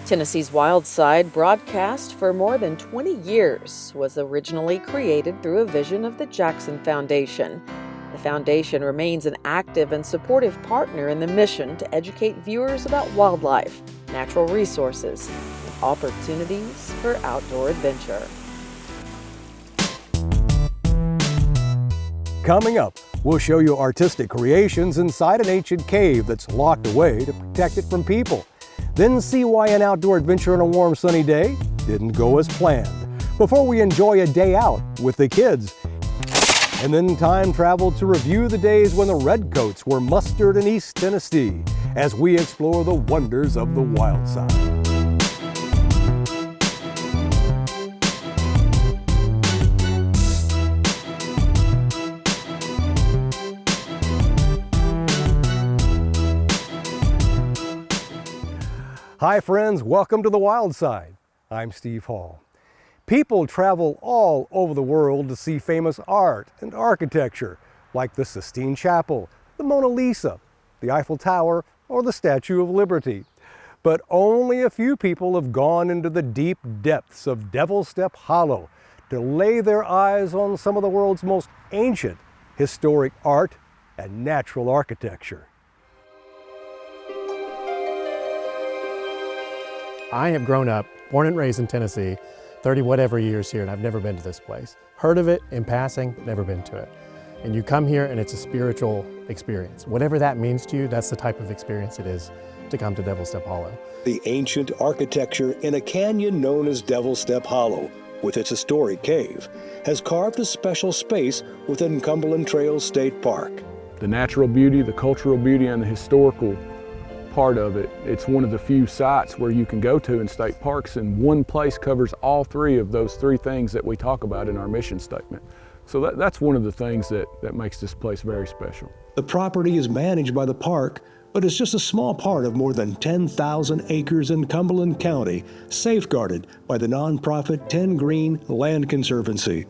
Tennessee's Wild Side, broadcast for more than 20 years, was originally created through a vision of the Jackson Foundation. The foundation remains an active and supportive partner in the mission to educate viewers about wildlife, natural resources, and opportunities for outdoor adventure. Coming up, we'll show you artistic creations inside an ancient cave that's locked away to protect it from people. Then see why an outdoor adventure on a warm sunny day didn't go as planned, before we enjoy a day out with the kids. And then time travel to review the days when the redcoats were mustered in East Tennessee as we explore the wonders of the wild side. Hi friends, welcome to the Wild Side. I'm Steve Hall. People travel all over the world to see famous art and architecture, like the Sistine Chapel, the Mona Lisa, the Eiffel Tower, or the Statue of Liberty. But only a few people have gone into the deep depths of Devil's Step Hollow to lay their eyes on some of the world's most ancient historic art and natural architecture. I have grown up, born and raised in Tennessee, 30 whatever years here, and I've never been to this place. Heard of it in passing, never been to it. And you come here and it's a spiritual experience. Whatever that means to you, that's the type of experience it is to come to Devil's Step Hollow. The ancient architecture in a canyon known as Devil's Step Hollow, with its historic cave, has carved a special space within Cumberland Trails State Park. The natural beauty, the cultural beauty, and the historical part of it. It's one of the few sites where you can go to in state parks, and one place covers all three of those three things that we talk about in our mission statement. So that's one of the things that makes this place very special. The property is managed by the park, but it's just a small part of more than 10,000 acres in Cumberland County, safeguarded by the nonprofit 10 Green Land Conservancy.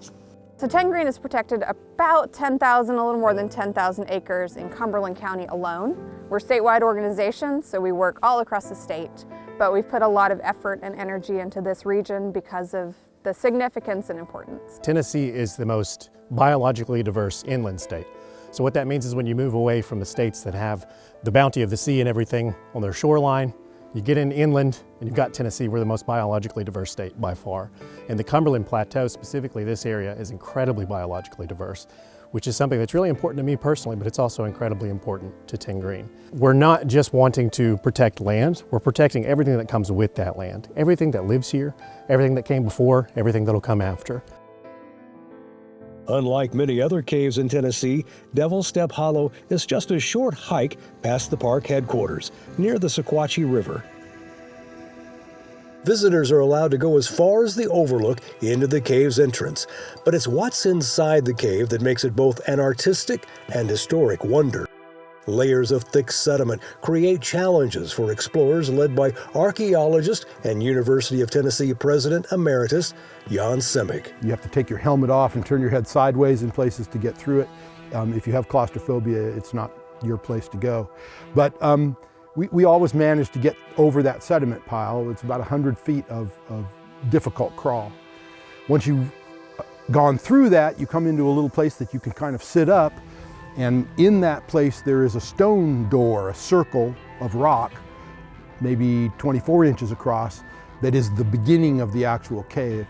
So 10 Green is protected about 10,000, a little more than 10,000 acres in Cumberland County alone. We're a statewide organization, so we work all across the state, but we've put a lot of effort and energy into this region because of the significance and importance. Tennessee is the most biologically diverse inland state. So what that means is when you move away from the states that have the bounty of the sea and everything on their shoreline, you get in inland and you've got Tennessee. We're the most biologically diverse state by far. And the Cumberland Plateau, specifically this area, is incredibly biologically diverse, which is something that's really important to me personally, but it's also incredibly important to 10 Green. We're not just wanting to protect land, we're protecting everything that comes with that land. Everything that lives here, everything that came before, everything that'll come after. Unlike many other caves in Tennessee, Devil's Step Hollow is just a short hike past the park headquarters, near the Sequatchie River. Visitors are allowed to go as far as the overlook into the cave's entrance, but it's what's inside the cave that makes it both an artistic and historic wonder. Layers of thick sediment create challenges for explorers led by archaeologist and University of Tennessee President Emeritus Jan Semick. You have to take your helmet off and turn your head sideways in places to get through it. If you have claustrophobia, it's not your place to go. But we always manage to get over that sediment pile. It's about 100 feet of difficult crawl. Once you've gone through that, you come into a little place that you can kind of sit up. And in that place, there is a stone door, a circle of rock, maybe 24 inches across, that is the beginning of the actual cave.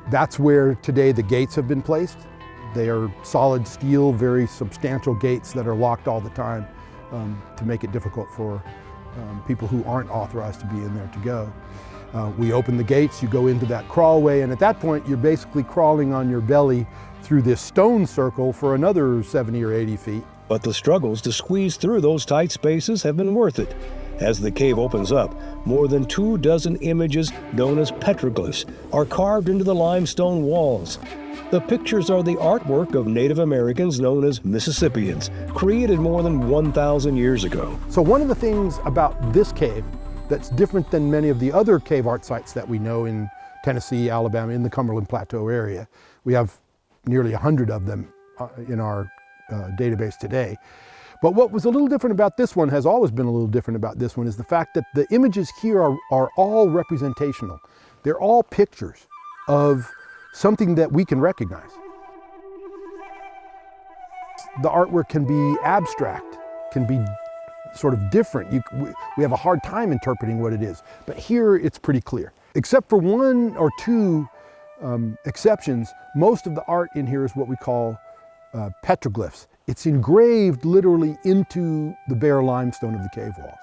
That's where today the gates have been placed. They are solid steel, very substantial gates that are locked all the time to make it difficult for people who aren't authorized to be in there to go. We open the gates, you go into that crawlway, and at that point, you're basically crawling on your belly through this stone circle for another 70 or 80 feet. But the struggles to squeeze through those tight spaces have been worth it. As the cave opens up, more than 24 images known as petroglyphs are carved into the limestone walls. The pictures are the artwork of Native Americans known as Mississippians, created more than 1,000 years ago. So one of the things about this cave that's different than many of the other cave art sites that we know in Tennessee, Alabama, in the Cumberland Plateau area, we have nearly 100 of them in our database today. But what was a little different about this one, has always been a little different about this one, is the fact that the images here are all representational. They're all pictures of something that we can recognize. The artwork can be abstract, can be sort of different. We have a hard time interpreting what it is, but here it's pretty clear. Except for one or two exceptions, most of the art in here is what we call petroglyphs. It's engraved literally into the bare limestone of the cave walls.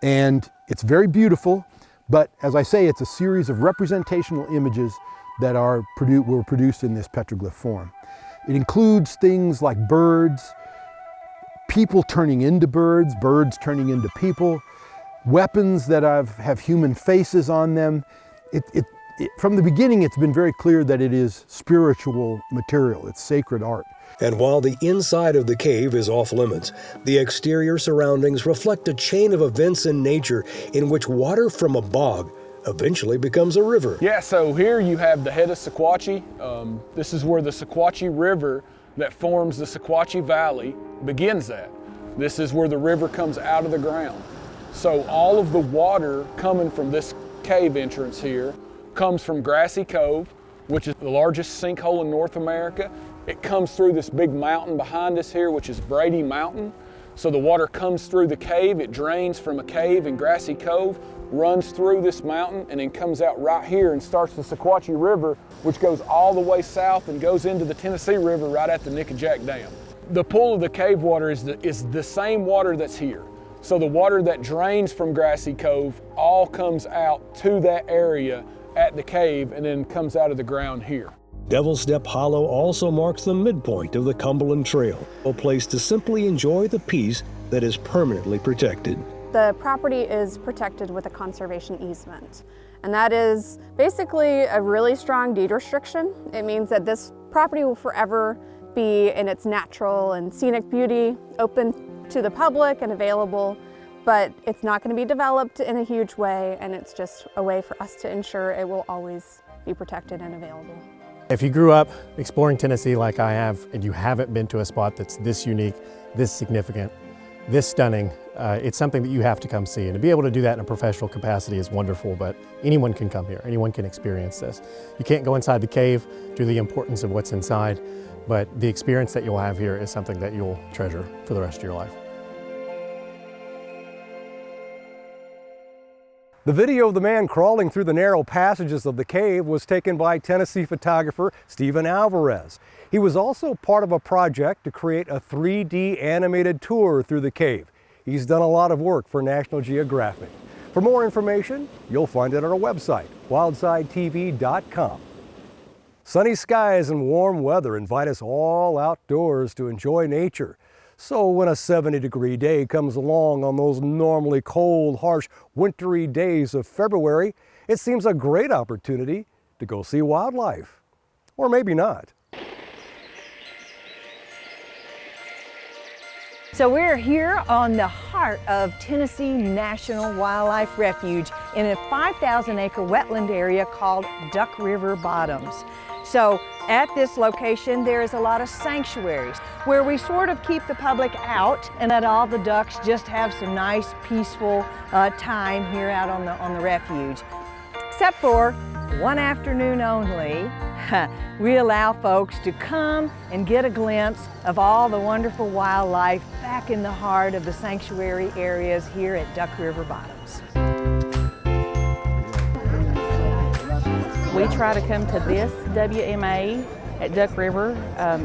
And it's very beautiful, but as I say, it's a series of representational images that were produced in this petroglyph form. It includes things like birds, people turning into birds, birds turning into people, weapons that have human faces on them. From the beginning, it's been very clear that it is spiritual material, it's sacred art. And while the inside of the cave is off limits, the exterior surroundings reflect a chain of events in nature in which water from a bog eventually becomes a river. Yeah, so here you have the head of Sequatchie. This is where the Sequatchie River that forms the Sequatchie Valley begins at. This is where the river comes out of the ground. So all of the water coming from this cave entrance here comes from Grassy Cove, which is the largest sinkhole in North America. It comes through this big mountain behind us here, which is Brady Mountain. So the water comes through the cave, it drains from a cave in Grassy Cove, runs through this mountain, and then comes out right here and starts the Sequatchie River, which goes all the way south and goes into the Tennessee River right at the Nickajack Dam. The pool of the cave water is the same water that's here. So the water that drains from Grassy Cove all comes out to that area at the cave and then comes out of the ground here. Devil's Step Hollow also marks the midpoint of the Cumberland Trail, a place to simply enjoy the peace that is permanently protected. The property is protected with a conservation easement, and that is basically a really strong deed restriction. It means that this property will forever be in its natural and scenic beauty, open to the public and available, but it's not going to be developed in a huge way, and it's just a way for us to ensure it will always be protected and available. If you grew up exploring Tennessee like I have, and you haven't been to a spot that's this unique, this significant, this stunning, it's something that you have to come see. And to be able to do that in a professional capacity is wonderful, but anyone can come here, anyone can experience this. You can't go inside the cave due to the importance of what's inside, but the experience that you'll have here is something that you'll treasure for the rest of your life. The video of the man crawling through the narrow passages of the cave was taken by Tennessee photographer Stephen Alvarez. He was also part of a project to create a 3D animated tour through the cave. He's done a lot of work for National Geographic. For more information, you'll find it on our website, wildsidetv.com. Sunny skies and warm weather invite us all outdoors to enjoy nature. So when a 70-degree day comes along on those normally cold, harsh, wintry days of February, it seems a great opportunity to go see wildlife. Or maybe not. So we're here on the heart of Tennessee National Wildlife Refuge in a 5,000-acre wetland area called Duck River Bottoms. So at this location, there is a lot of sanctuaries where we sort of keep the public out and let all the ducks just have some nice, peaceful time here out on the refuge. Except for one afternoon only, we allow folks to come and get a glimpse of all the wonderful wildlife back in the heart of the sanctuary areas here at Duck River Bottoms. We try to come to this WMA at Duck River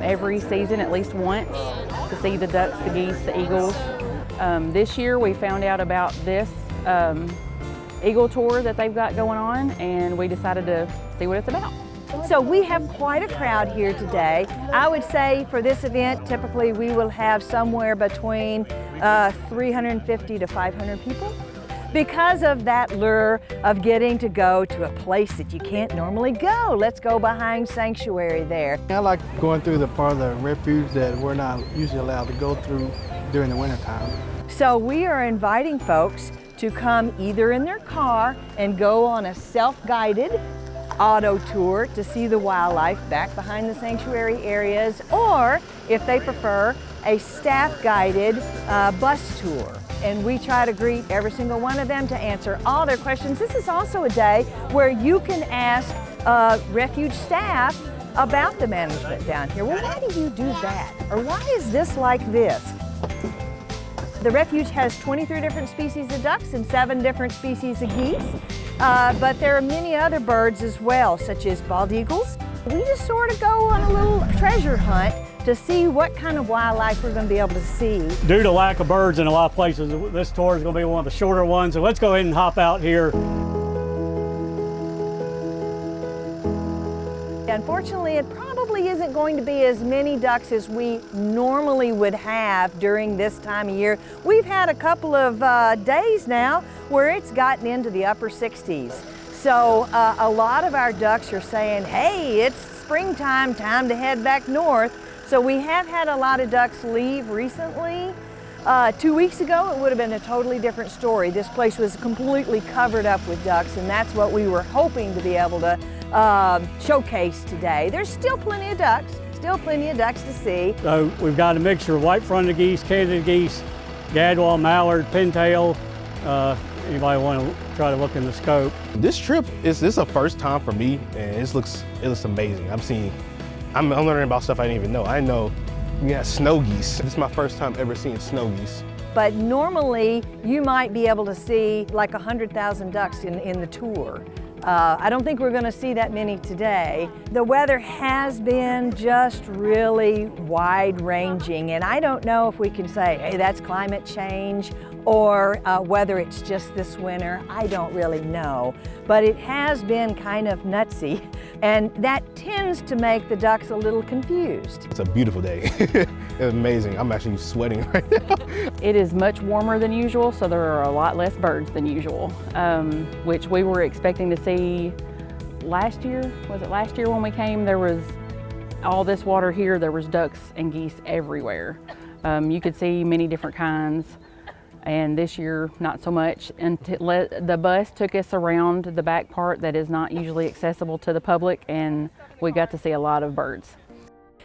every season at least once to see the ducks, the geese, the eagles. This year we found out about this eagle tour that they've got going on, and we decided to see what it's about. So we have quite a crowd here today. I would say for this event, typically we will have somewhere between 350 to 500 people. Because of that lure of getting to go to a place that you can't normally go. Let's go behind Sanctuary there. I like going through the part of the refuge that we're not usually allowed to go through during the wintertime. So we are inviting folks to come either in their car and go on a self-guided auto tour to see the wildlife back behind the sanctuary areas, or if they prefer, a staff-guided bus tour. And we try to greet every single one of them to answer all their questions. This is also a day where you can ask Refuge staff about the management down here. Well, why do you do that? Or why is this like this? The Refuge has 23 different species of ducks and 7 different species of geese. But there are many other birds as well, such as bald eagles. We just sort of go on a little treasure hunt to see what kind of wildlife we're going to be able to see. Due to lack of birds in a lot of places, this tour is going to be one of the shorter ones, so let's go ahead and hop out here. Unfortunately, it probably isn't going to be as many ducks as we normally would have during this time of year. We've had a couple of days now where it's gotten into the upper 60s. So a lot of our ducks are saying, hey, it's springtime, time to head back north. So we have had a lot of ducks leave recently. 2 weeks ago, it would have been a totally different story. This place was completely covered up with ducks, and that's what we were hoping to be able to showcase today. There's still plenty of ducks to see. So we've got a mixture of white-fronted geese, Canada geese, gadwall, mallard, pintail. Anybody want to try to look in the scope? This trip this is a first time for me, and it looks amazing. I'm learning about stuff I didn't even know. I know we have snow geese. This is my first time ever seeing snow geese. But normally you might be able to see like 100,000 ducks in the tour. I don't think we're going to see that many today. The weather has been just really wide-ranging, and I don't know if we can say, hey, that's climate change, or whether it's just this winter. I don't really know. But it has been kind of nutsy, and that tends to make the ducks a little confused. It's a beautiful day. It's amazing. I'm actually sweating right now. It is much warmer than usual, so there are a lot less birds than usual, which we were expecting to see last year. Was it last year when we came? There was all this water here. There was ducks and geese everywhere. You could see many different kinds. And this year, not so much. And the bus took us around the back part that is not usually accessible to the public, and we got to see a lot of birds.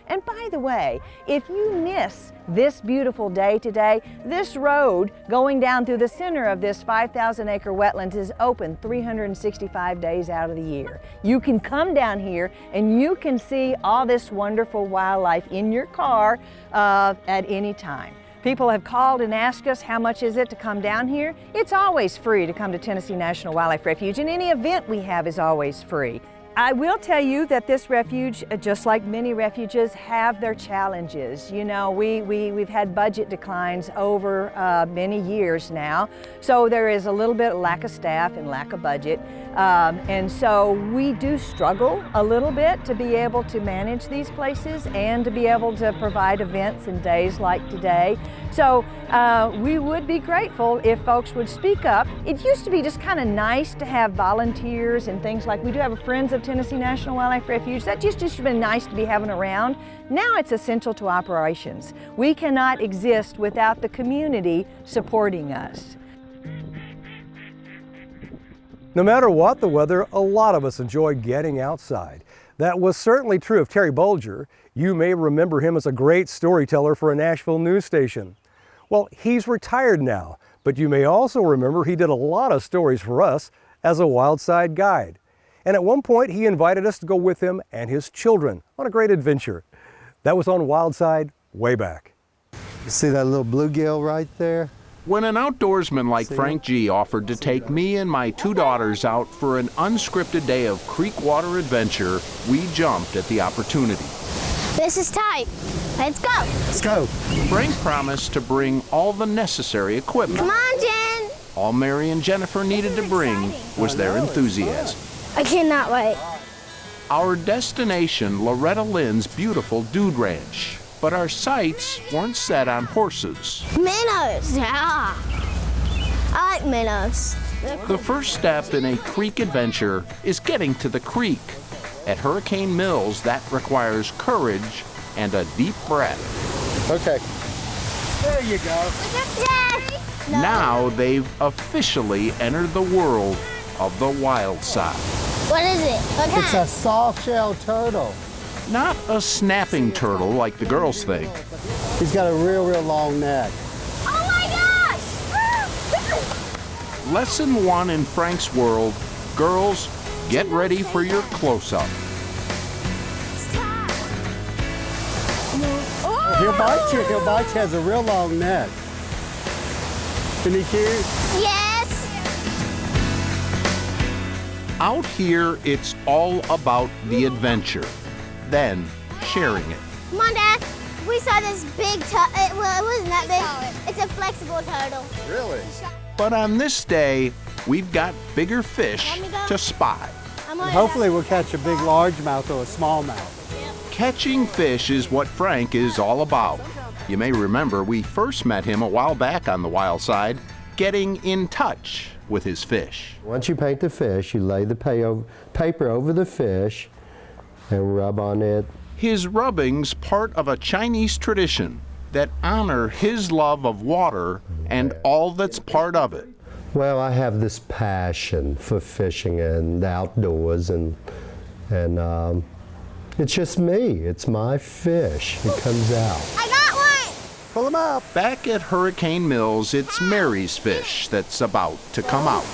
And by the way, if you miss this beautiful day today, this road going down through the center of this 5,000-acre wetlands is open 365 days out of the year. You can come down here and you can see all this wonderful wildlife in your car at any time. People have called and asked us, how much is it to come down here? It's always free to come to Tennessee National Wildlife Refuge, and any event we have is always free. I will tell you that this refuge, just like many refuges, have their challenges. You know, we've had budget declines over many years now, so there is a little bit of lack of staff and lack of budget. And so we do struggle a little bit to be able to manage these places and to be able to provide events and days like today. So we would be grateful if folks would speak up. It used to be just kind of nice to have volunteers and things like, we do have a Friends of Tennessee National Wildlife Refuge. That just been nice to be having around. Now it's essential to operations. We cannot exist without the community supporting us. No matter what the weather, a lot of us enjoy getting outside. That was certainly true of Terry Bolger. You may remember him as a great storyteller for a Nashville news station. Well, he's retired now, but you may also remember he did a lot of stories for us as a Wildside guide. And at one point, he invited us to go with him and his children on a great adventure. That was on Wildside way back. You see that little bluegill right there? When an outdoorsman like Frank G. offered to take me and my 2 daughters out for an unscripted day of creek water adventure, we jumped at the opportunity. This is tight. Let's go. Let's go. Frank promised to bring all the necessary equipment. Come on, Jen. All Mary and Jennifer needed to bring was their enthusiasm. I cannot wait. Our destination, Loretta Lynn's beautiful Dude Ranch. But our sights weren't set on horses. Minnows, yeah. I like minnows. The first step in a creek adventure is getting to the creek. At Hurricane Mills, that requires courage and a deep breath. Okay. There you go. Yes. Now they've officially entered the world of the wild side. What is it? What kind? It's a soft-shell turtle. Not a snapping turtle like the girls think. He's got a real long neck. Oh my gosh! Lesson 1 in Frank's world, girls, get ready for your close-up. He'll bite you. He'll bite you. Has a real long neck. Isn't he cute? Yes! Out here, it's all about the adventure, then sharing it. Come on, Dad. We saw this big turtle. Well, it wasn't that big. It's a flexible turtle. Really? But on this day, we've got bigger fish to spy. Hopefully we'll catch a big largemouth or a smallmouth. Catching fish is what Frank is all about. You may remember we first met him a while back on the wild side, getting in touch with his fish. Once you paint the fish, you lay the paper over the fish and rub on it. His rubbing's part of a Chinese tradition that honor his love of water and all that's part of it. Well, I have this passion for fishing and the outdoors, and it's just me. It's my fish. It comes out. I got one! Pull him up. Back at Hurricane Mills, it's Mary's fish that's about to come out.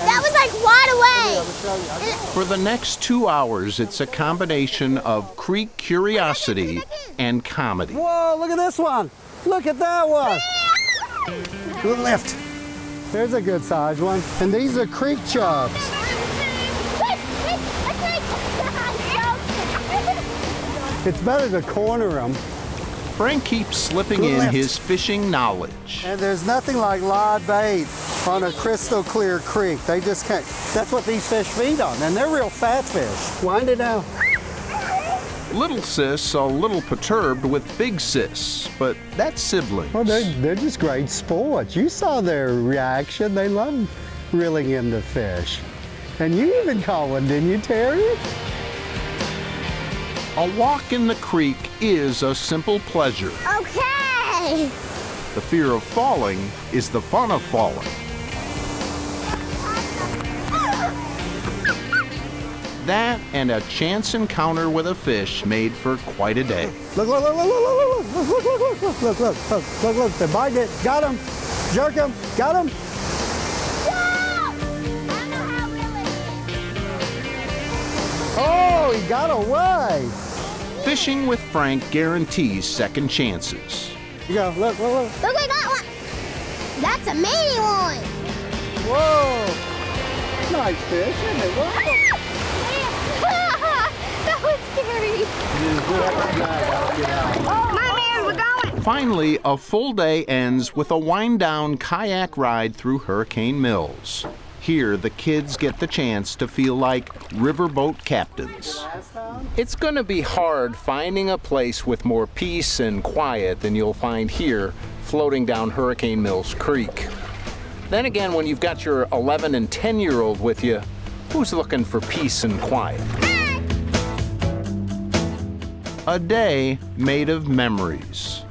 That was like right away. For the next 2 hours, it's a combination of creek curiosity and comedy. Whoa, look at this one. Look at that one. Good lift. There's a good sized one. And these are creek chubs. It's better to corner them. Frank keeps slipping in his fishing knowledge. And there's nothing like live bait on a crystal clear creek. They just can't. That's what these fish feed on, and they're real fat fish. Wind it down. Little sis a little perturbed with big sis, but that's siblings. Well, they're just great sports. You saw their reaction. They love reeling in the fish. And you even caught one, didn't you, Terry? A walk in the creek is a simple pleasure. Okay! The fear of falling is the fun of falling. That and a chance encounter with a fish made for quite a day. Look, look, look, look, look, look, look, look, look, look, look, look, look, look, look, they bite it. Got him. Jerk him. Got him. Oh, he got away. Fishing with Frank guarantees second chances. You go, look, look, look. Look, I got one. That's a mini one. Whoa. Nice fish, isn't it? Whoa. That was scary. My man, we're going. Finally, a full day ends with a wind-down kayak ride through Hurricane Mills. Here, the kids get the chance to feel like riverboat captains. It's going to be hard finding a place with more peace and quiet than you'll find here, floating down Hurricane Mills Creek. Then again, when you've got your 11 and 10-year-old with you, who's looking for peace and quiet? A day made of memories.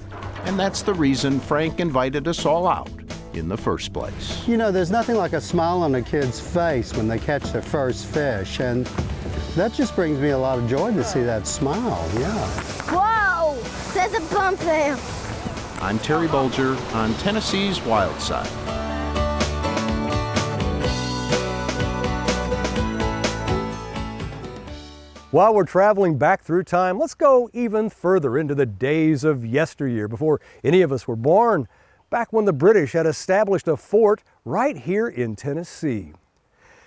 And that's the reason Frank invited us all out in the first place. You know, there's nothing like a smile on a kid's face when they catch their first fish, and that just brings me a lot of joy to see that smile, yeah. Whoa! There's a bump there. I'm Terry Bolger on Tennessee's Wild Side. While we're traveling back through time, let's go even further into the days of yesteryear, before any of us were born, back when the British had established a fort right here in Tennessee.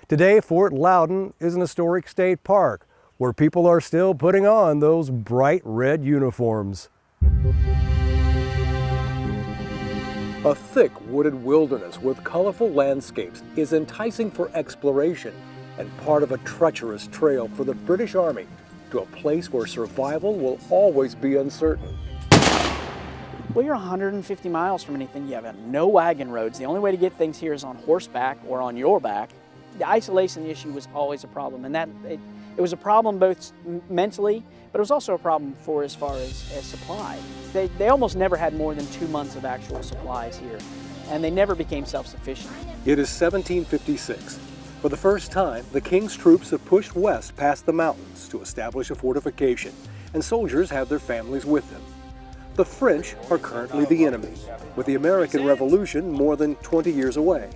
Today, Fort Loudoun is an historic state park where people are still putting on those bright red uniforms. A thick wooded wilderness with colorful landscapes is enticing for exploration and part of a treacherous trail for the British Army to a place where survival will always be uncertain. Well, you're 150 miles from anything. You have no wagon roads. The only way to get things here is on horseback or on your back. The isolation issue was always a problem, and that it was a problem both mentally, but it was also a problem for as far as supply. They almost never had more than 2 months of actual supplies here, and they never became self-sufficient. It is 1756. For the first time, the King's troops have pushed west past the mountains to establish a fortification, and soldiers have their families with them. The French are currently the enemy, with the American Revolution more than 20 years away.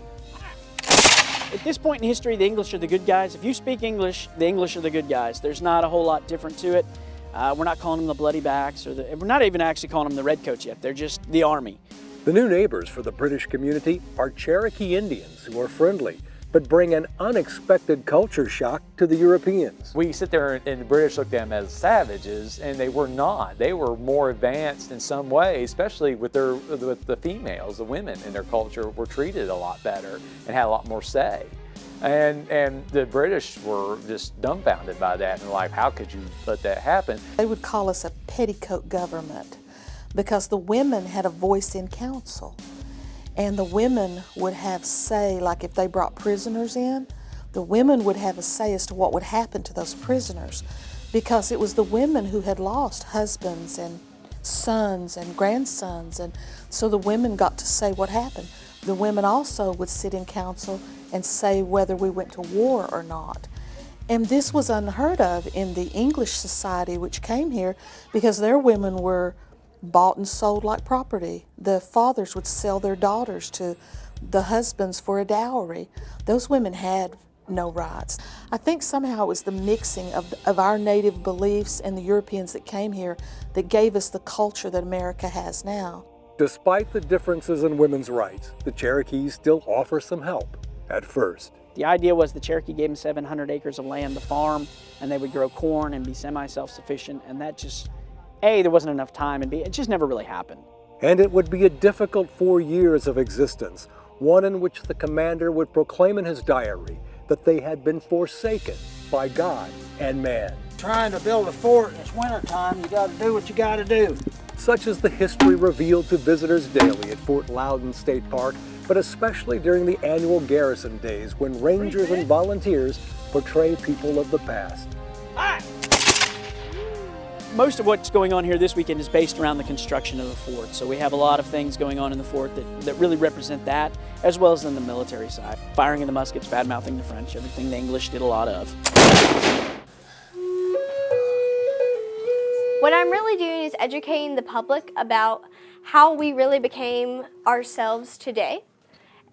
At this point in history, the English are the good guys. If you speak English, the English are the good guys. There's not a whole lot different to it. We're not calling them the Bloody Backs, we're not even actually calling them the Redcoats yet. They're just the Army. The new neighbors for the British community are Cherokee Indians who are friendly, but bring an unexpected culture shock to the Europeans. We sit there and the British looked at them as savages, and they were not. They were more advanced in some way, especially with the females. The women in their culture were treated a lot better and had a lot more say. And the British were just dumbfounded by that and like, how could you let that happen? They would call us a petticoat government because the women had a voice in council. And the women would have say, like if they brought prisoners in, the women would have a say as to what would happen to those prisoners, because it was the women who had lost husbands and sons and grandsons, and so the women got to say what happened. The women also would sit in council and say whether we went to war or not. And this was unheard of in the English society which came here, because their women were bought and sold like property. The fathers would sell their daughters to the husbands for a dowry. Those women had no rights. I think somehow it was the mixing of our native beliefs and the Europeans that came here that gave us the culture that America has now. Despite the differences in women's rights, the Cherokees still offer some help at first. The idea was the Cherokee gave them 700 acres of land to farm, and they would grow corn and be semi-self-sufficient, and that just, A, there wasn't enough time, and B, it just never really happened. And it would be a difficult 4 years of existence, one in which the commander would proclaim in his diary that they had been forsaken by God and man. Trying to build a fort in it's wintertime, you gotta do what you gotta do. Such is the history revealed to visitors daily at Fort Loudoun State Park, but especially during the annual garrison days when rangers and volunteers portray people of the past. Most of what's going on here this weekend is based around the construction of the fort. So we have a lot of things going on in the fort that really represent that, as well as in the military side. Firing in the muskets, bad-mouthing the French, everything the English did a lot of. What I'm really doing is educating the public about how we really became ourselves today,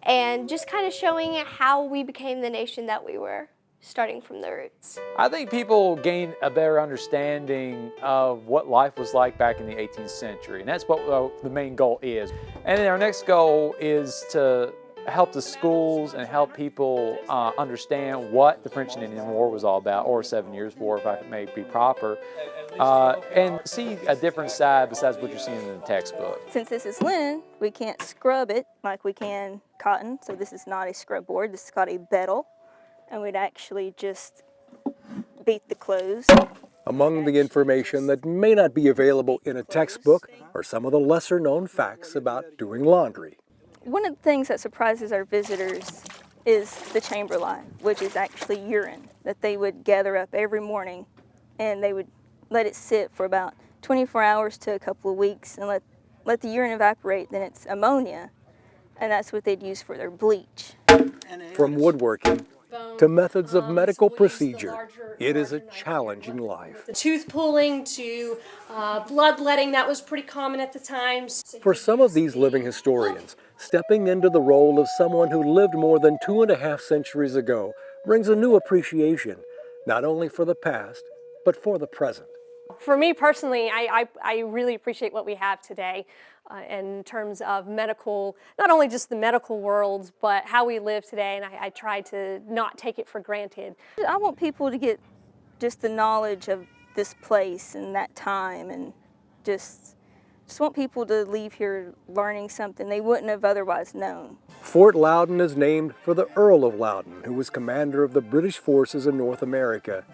and just kind of showing how we became the nation that we were, starting from the roots. I think people gain a better understanding of what life was like back in the 18th century, and that's what the main goal is. And then our next goal is to help the schools and help people understand what the French and Indian War was all about, or 7 Years' War, if I may be proper, and see a different side besides what you're seeing in the textbook. Since this is linen, we can't scrub it like we can cotton, so this is not a scrub board, this is called a beddle, and we'd actually just beat the clothes. Among the information that may not be available in a textbook are some of the lesser-known facts about doing laundry. One of the things that surprises our visitors is the chamber line, which is actually urine that they would gather up every morning, and they would let it sit for about 24 hours to a couple of weeks and let the urine evaporate. Then it's ammonia, and that's what they'd use for their bleach. From woodworking to methods of medical procedure, it is a challenging life. The tooth pulling to bloodletting, that was pretty common at the time. For some of these living historians, stepping into the role of someone who lived more than 2.5 centuries ago brings a new appreciation, not only for the past, but for the present. For me personally, I really appreciate what we have today in terms of medical, not only just the medical world, but how we live today, and I try to not take it for granted. I want people to get just the knowledge of this place and that time, and just want people to leave here learning something they wouldn't have otherwise known. Fort Loudoun is named for the Earl of Loudoun, who was commander of the British forces in North America.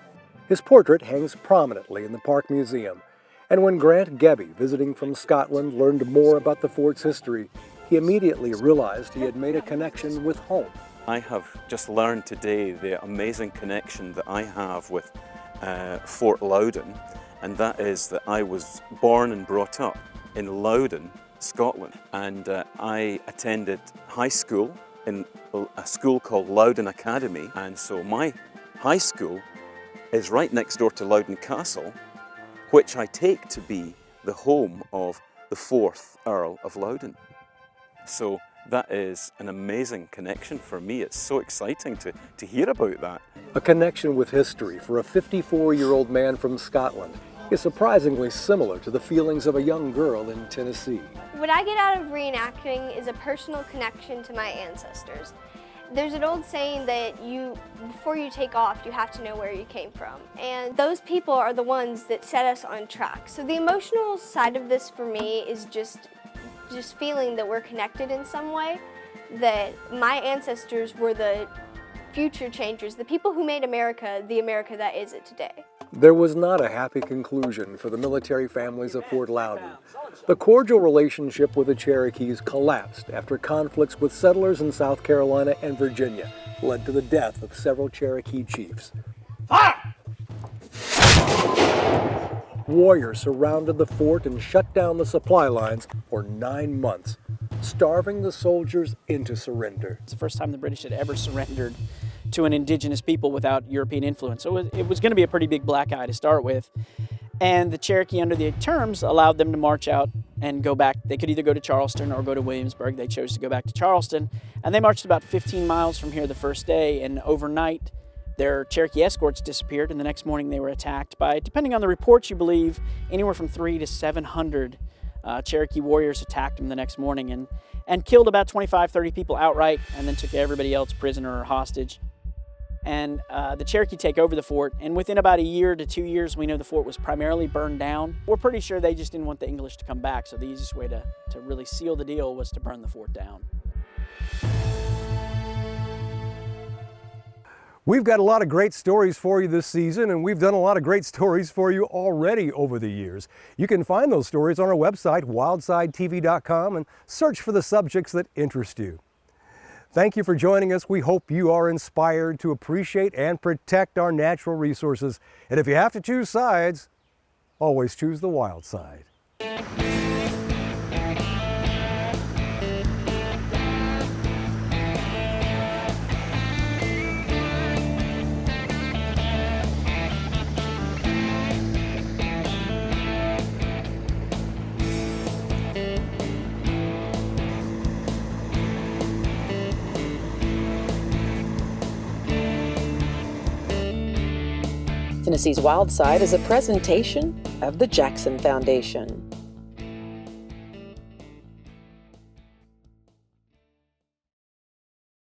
His portrait hangs prominently in the Park Museum, and when Grant Gebby, visiting from Scotland, learned more about the fort's history, he immediately realized he had made a connection with home. I have just learned today the amazing connection that I have with Fort Loudoun, and that is that I was born and brought up in Loudoun, Scotland, and I attended high school in a school called Loudoun Academy, and so my high school is right next door to Loudoun Castle, which I take to be the home of the 4th Earl of Loudoun. So that is an amazing connection for me. It's so exciting to hear about that. A connection with history for a 54-year-old man from Scotland is surprisingly similar to the feelings of a young girl in Tennessee. What I get out of reenacting is a personal connection to my ancestors. There's an old saying that before you take off, you have to know where you came from. And those people are the ones that set us on track. So the emotional side of this for me is just feeling that we're connected in some way, that my ancestors were the future changers, the people who made America the America that is it today. There was not a happy conclusion for the military families of Fort Loudoun. The cordial relationship with the Cherokees collapsed after conflicts with settlers in South Carolina and Virginia led to the death of several Cherokee chiefs. Fire! Warriors surrounded the fort and shut down the supply lines for 9 months, starving the soldiers into surrender. It's the first time the British had ever surrendered to an indigenous people without European influence. So it was going to be a pretty big black eye to start with. And the Cherokee, under the terms, allowed them to march out and go back. They could either go to Charleston or go to Williamsburg. They chose to go back to Charleston. And they marched about 15 miles from here the first day. And overnight, their Cherokee escorts disappeared. And the next morning, they were attacked by, depending on the reports you believe, anywhere from 300 to 700 Cherokee warriors attacked them the next morning and killed about 25, 30 people outright, and then took everybody else prisoner or hostage. And the Cherokee take over the fort, and within about 1 year to 2 years, we know the fort was primarily burned down. We're pretty sure they just didn't want the English to come back, so the easiest way to really seal the deal was to burn the fort down. We've got a lot of great stories for you this season, and we've done a lot of great stories for you already over the years. You can find those stories on our website, wildsidetv.com, and search for the subjects that interest you. Thank you for joining us. We hope you are inspired to appreciate and protect our natural resources. And if you have to choose sides, always choose the wild side. Tennessee's Wild Side is a presentation of the Jackson Foundation.